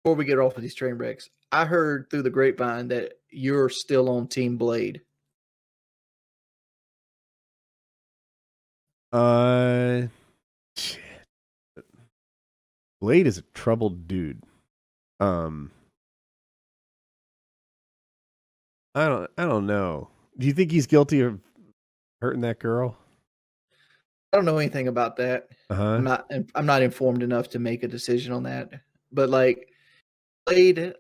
before we get off of these train wrecks, I heard through the grapevine that you're still on Team Blade. Shit. Blade is a troubled dude. I don't know. Do you think he's guilty of hurting that girl? I don't know anything about that. Uh-huh. I'm not informed enough to make a decision on that. But like Blade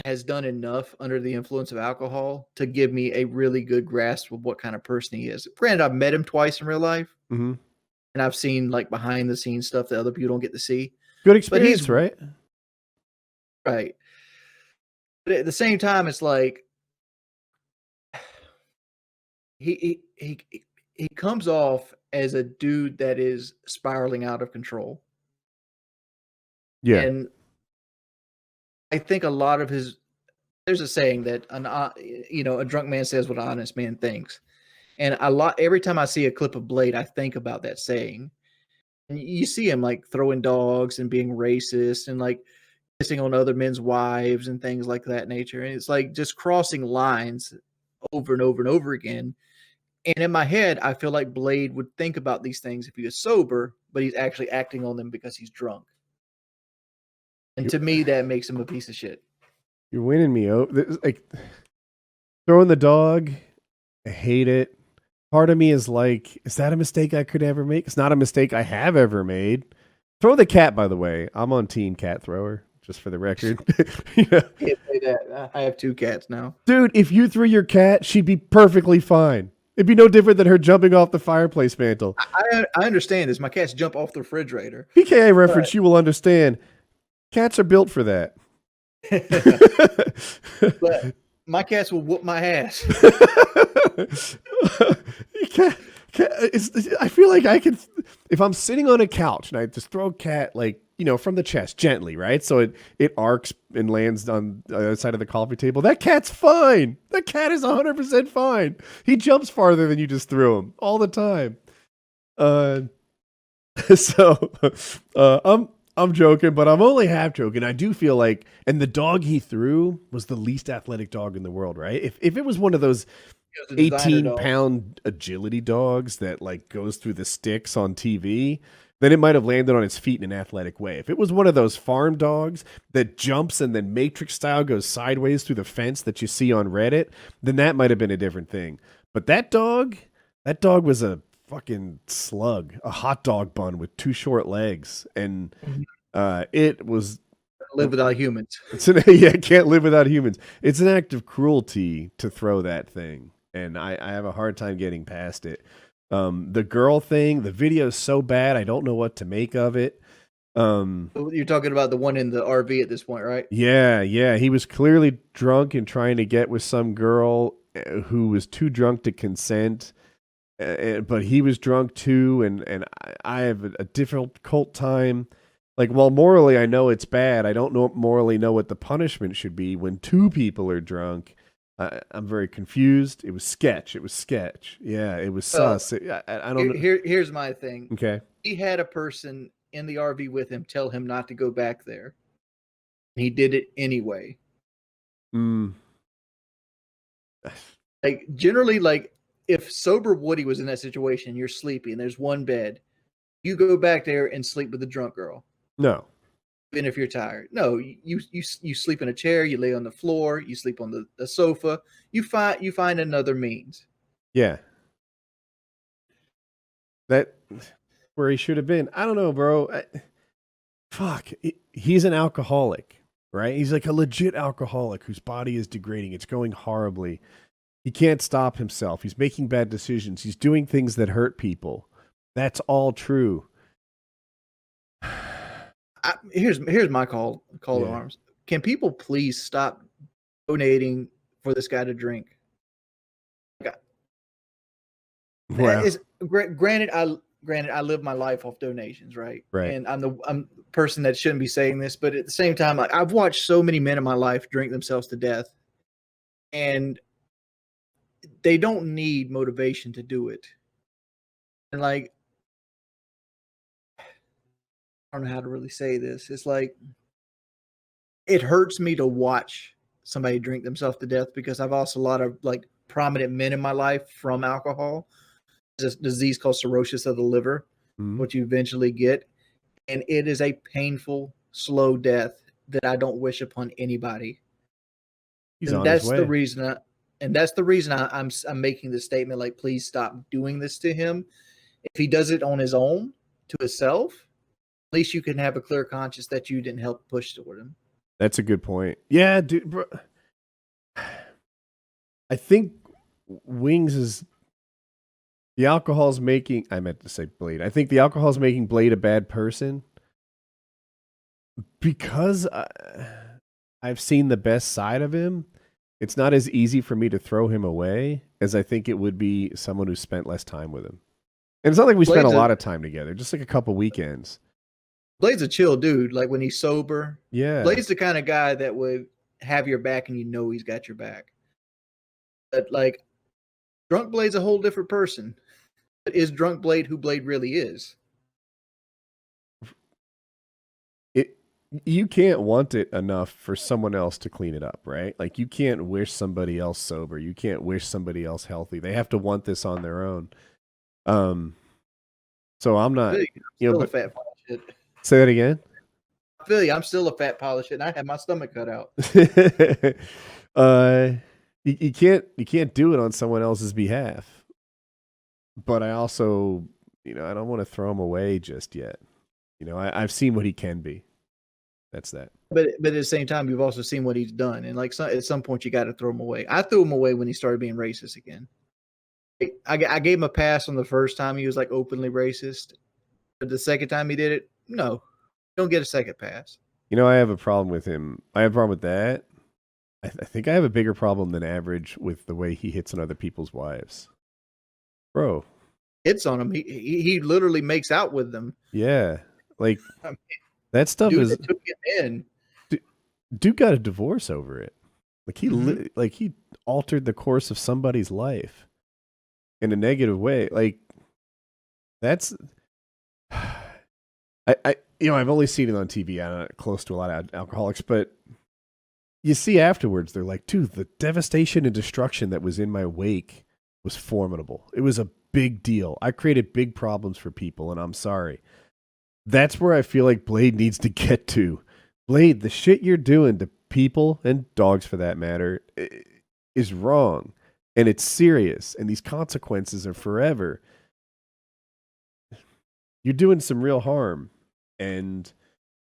has done enough under the influence of alcohol to give me a really good grasp of what kind of person he is. Granted, I've met him twice in real life, Mm-hmm. and I've seen like behind the scenes stuff that other people don't get to see. Good But he's experience, right? right. But at the same time, it's like he comes off as a dude that is spiraling out of control. Yeah. And I think a lot of there's a saying that a drunk man says what an honest man thinks. And every time I see a clip of Blade, I think about that saying. And you see him like throwing dogs and being racist and like pissing on other men's wives and things like that nature. And it's like just crossing lines over and over and over again. And in my head, I feel like Blade would think about these things if he was sober, but he's actually acting on them because he's drunk. And to me, that makes him a piece of shit. You're winning me over. Like throwing the dog, I hate it. Part of me is like, is that a mistake I could ever make? It's not a mistake I have ever made. Throw the cat, by the way. I'm on team cat thrower, just for the record. Yeah. Can't say that. I have 2 cats now. Dude, if you threw your cat, she'd be perfectly fine. It'd be no different than her jumping off the fireplace mantle. I understand this. My cats jump off the refrigerator. PKA reference, you will understand. Cats are built for that. But my cats will whoop my ass. I feel like I could, if I'm sitting on a couch and I just throw a cat, like, from the chest gently, right? So it arcs and lands on the other side of the coffee table. That cat's fine. That cat is 100% fine. He jumps farther than you just threw him all the time. I'm joking, but I'm only half joking. I do feel like, and the dog he threw was the least athletic dog in the world, right? If it was one of those 18-pound agility dogs that like goes through the sticks on TV, then it might have landed on its feet in an athletic way. If it was one of those farm dogs that jumps and then Matrix style goes sideways through the fence that you see on Reddit, then that might have been a different thing. But that dog was a fucking slug, a hot dog bun with 2 short legs, and it was live without humans. Can't live without humans. It's an act of cruelty to throw that thing, and I have a hard time getting past it. The girl thing, the video is so bad, I don't know what to make of it. You're talking about the one in the RV at this point, right? Yeah. He was clearly drunk and trying to get with some girl who was too drunk to consent. But he was drunk too, and I have a difficult time. Like, while morally I know it's bad, I don't morally know what the punishment should be when 2 people are drunk. I'm very confused. It was sketch. Yeah, it was sus. I don't know. Here's my thing. Okay. He had a person in the RV with him tell him not to go back there. He did it anyway. Like, generally, like, if sober Woody was in that situation, you're sleepy and there's one bed, you go back there and sleep with the drunk girl. No. Even if you're tired. No, you sleep in a chair, you lay on the floor, you sleep on the sofa, you find another means. Yeah. That where he should have been. I don't know, bro. He's an alcoholic, right? He's like a legit alcoholic whose body is degrading. It's going horribly. He can't stop himself. He's making bad decisions. He's doing things that hurt people. That's all true. Here's my call to arms. Can people please stop donating for this guy to drink? Wow. Granted, I live my life off donations, right? Right. And I'm the person that shouldn't be saying this, but at the same time, like, I've watched so many men in my life drink themselves to death, and they don't need motivation to do it. And like, I don't know how to really say this. It's like, it hurts me to watch somebody drink themselves to death because I've lost a lot of like prominent men in my life from alcohol. This disease called cirrhosis of the liver, which you eventually get, and it is a painful, slow death that I don't wish upon anybody. He's And on his that's the way. reason. That's the reason I'm making this statement. Like, please stop doing this to him. If he does it on his own to himself, at least you can have a clear conscience that you didn't help push toward him. That's a good point. Yeah, dude. Bro. I think Wings is the alcohol's making. I meant to say Blade. I think the alcohol's making Blade a bad person because I've seen the best side of him. It's not as easy for me to throw him away as I think it would be someone who spent less time with him. And it's not like we spent a lot of time together, just like a couple weekends. Blade's a chill dude. Like when he's sober, yeah. Blade's the kind of guy that would have your back and you know he's got your back. But like drunk Blade's a whole different person. Is drunk Blade who Blade really is? You can't want it enough for someone else to clean it up, right? Like you can't wish somebody else sober. You can't wish somebody else healthy. They have to want this on their own. So I'm not, a fat pile of shit. Say that again. I feel you. I'm still a fat pile of shit. And I had my stomach cut out. You can't do it on someone else's behalf. But I also, I don't want to throw him away just yet. I've seen what he can be. That's that. But at the same time, you've also seen what he's done, and like at some point, you got to throw him away. I threw him away when he started being racist again. I gave him a pass on the first time he was like openly racist, but the second time he did it, no, you don't get a second pass. I have a problem with him. I have a problem with that. I think I have a bigger problem than average with the way he hits on other people's wives. Bro. Hits on them. He literally makes out with them. Yeah. Like, I mean, that stuff is. Took him in. Dude got a divorce over it. Like, he altered the course of somebody's life in a negative way. Like, that's. I've only seen it on TV. I'm not close to a lot of alcoholics, but you see afterwards, they're like, dude, the devastation and destruction that was in my wake was formidable. It was a big deal. I created big problems for people, and I'm sorry. That's where I feel like Blade needs to get to. Blade, the shit you're doing to people, and dogs for that matter, is wrong. And it's serious, and these consequences are forever. You're doing some real harm. And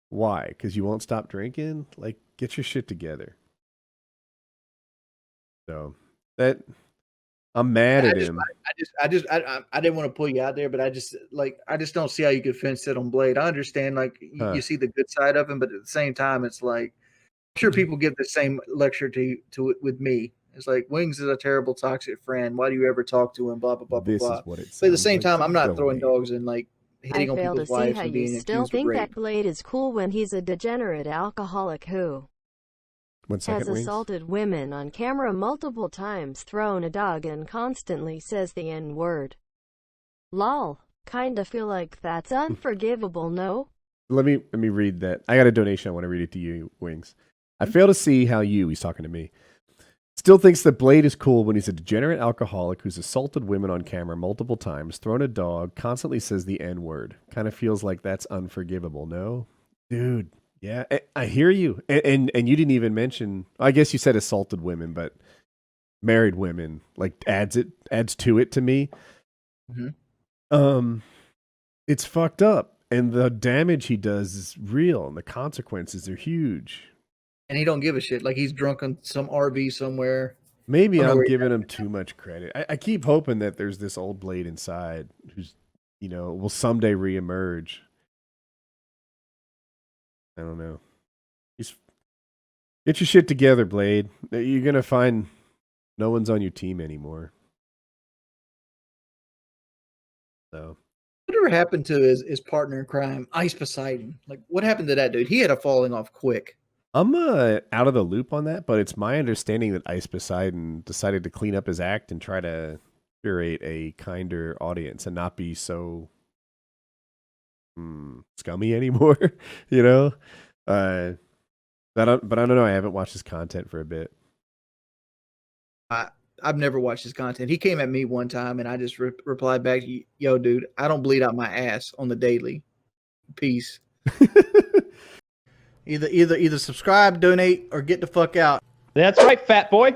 why? Because you won't stop drinking? Like, get your shit together. So that I'm mad at him. I didn't want to pull you out there, but I just don't see how you could fence it on Blade. I understand, like you see the good side of him, but at the same time, it's like I'm sure people give the same lecture to it with me. It's like Wings is a terrible toxic friend. Why do you ever talk to him? Blah blah blah blah blah. But at the same time, I'm not throwing dogs and like hitting on people's wives and being accused of rape. I fail to see how you still think that Blade is cool when he's a degenerate alcoholic who has assaulted women on camera multiple times, thrown a dog, and constantly says the N-word. Lol. Kinda feel like that's unforgivable, no? Let me read that. I got a donation. I want to read it to you, Wings. I fail to see how he's talking to me, still thinks that Blade is cool when he's a degenerate alcoholic who's assaulted women on camera multiple times, thrown a dog, constantly says the N-word. Kind of feels like that's unforgivable, no? Dude. Yeah, I hear you. And you didn't even mention, I guess you said assaulted women, but married women, like adds to it to me. Mm-hmm. It's fucked up. And the damage he does is real and the consequences are huge. And he don't give a shit. Like he's drunk on some RV somewhere. Maybe I'm giving him too much credit. I keep hoping that there's this old Blade inside who's, will someday reemerge. I don't know. Get your shit together, Blade. You're going to find no one's on your team anymore. So, whatever happened to his partner in crime, Ice Poseidon? Like, what happened to that dude? He had a falling off quick. I'm out of the loop on that, but it's my understanding that Ice Poseidon decided to clean up his act and try to curate a kinder audience and not be so scummy anymore, But I don't know. I haven't watched his content for a bit. I've never watched his content. He came at me one time, and I just replied back, "Yo, dude, I don't bleed out my ass on the daily. Peace." Either subscribe, donate, or get the fuck out. That's right, fat boy.